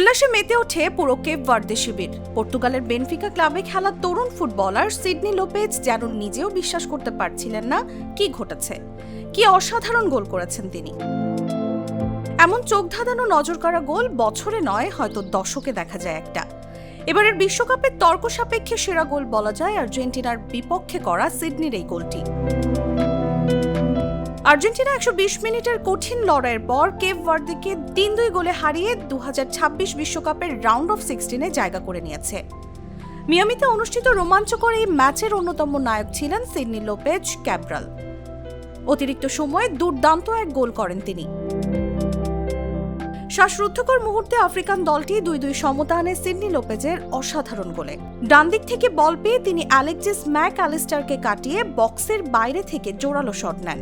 উল্লাসে মেতে ওঠে পুরো কেপ ভার্দে শিবির। পর্তুগালের বেনফিকা ক্লাবে খেলা তরুণ ফুটবলার সিডনি লোপেজ যেন নিজেও বিশ্বাস করতে পারছিলেন না কি ঘটেছে। কি অসাধারণ গোল করেছেন তিনি। এমন চোখ ধাঁধানো নজর কাড়া গোল বছরে নয়, হয়তো দশকে দেখা যায় একটা। এবারের বিশ্বকাপের তর্ক সাপেক্ষে সেরা গোল বলা যায় আর্জেন্টিনার বিপক্ষে করা সিডনির এই গোলটি। আর্জেন্টিনা 120 মিনিটের কঠিন লড়াইয়ের পর কেপ ভার্দেকে 3-2 গোলে হারিয়ে 2026 বিশ্বকাপের রাউন্ড অফ 16-এ জায়গা করে নিয়েছে। মিয়ামিতে অনুষ্ঠিত রোমাঞ্চকর এই ম্যাচের অন্যতম নায়ক ছিলেন সিডনি লোপেজ ক্যাব্রাল। অতিরিক্ত সময়ে দুর্দান্ত এক গোল করেন তিনি। শ্বাসরুদ্ধকর মুহূর্তে আফ্রিকান দলটি 2-2 সমতা আনে সিডনি লোপেজের অসাধারণ গোলে। ডান দিক থেকে বল পেয়ে তিনি অ্যালেক্সিস ম্যাক অ্যালিস্টারকে কাটিয়ে বক্সের বাইরে থেকে জোরালো শট নেন।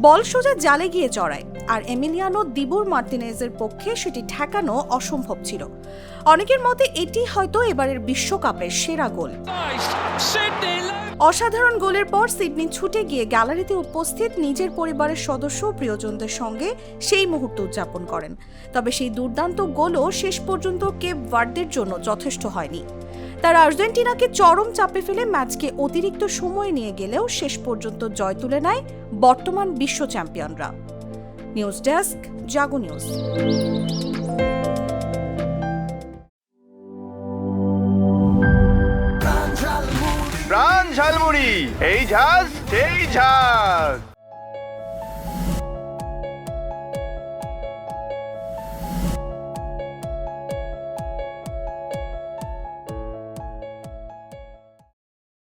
বল সোজা জালে গিয়ে জড়ায়, আর এমিলিয়ানো দিবুর মার্তিনেজের পক্ষে সেটি ঠেকানো অসম্ভব ছিল। অনেকের মতে এটি হয়তো এবারের বিশ্বকাপের সেরা গোল। অসাধারণ গোলের পর সিডনি ছুটে গিয়ে গ্যালারিতে উপস্থিত নিজের পরিবারের সদস্য ও প্রিয়জনদের সঙ্গে সেই মুহূর্ত উদযাপন করেন। তবে সেই দুর্দান্ত গোলও শেষ পর্যন্ত কেপ ভার্দের জন্য যথেষ্ট হয়নি। তারা আর্জেন্টিনাকে চরম চাপে ফেলে ম্যাচকে অতিরিক্ত সময় নিয়ে গেলেও শেষ পর্যন্ত জয় তুলে নেয় বর্তমান বিশ্ব চ্যাম্পিয়নরা। নিউজ ডেস্ক, জাগো নিউজ। প্রাণ ঝালমুড়ি, এই ঝাঁজ সেই ঝাঁজ।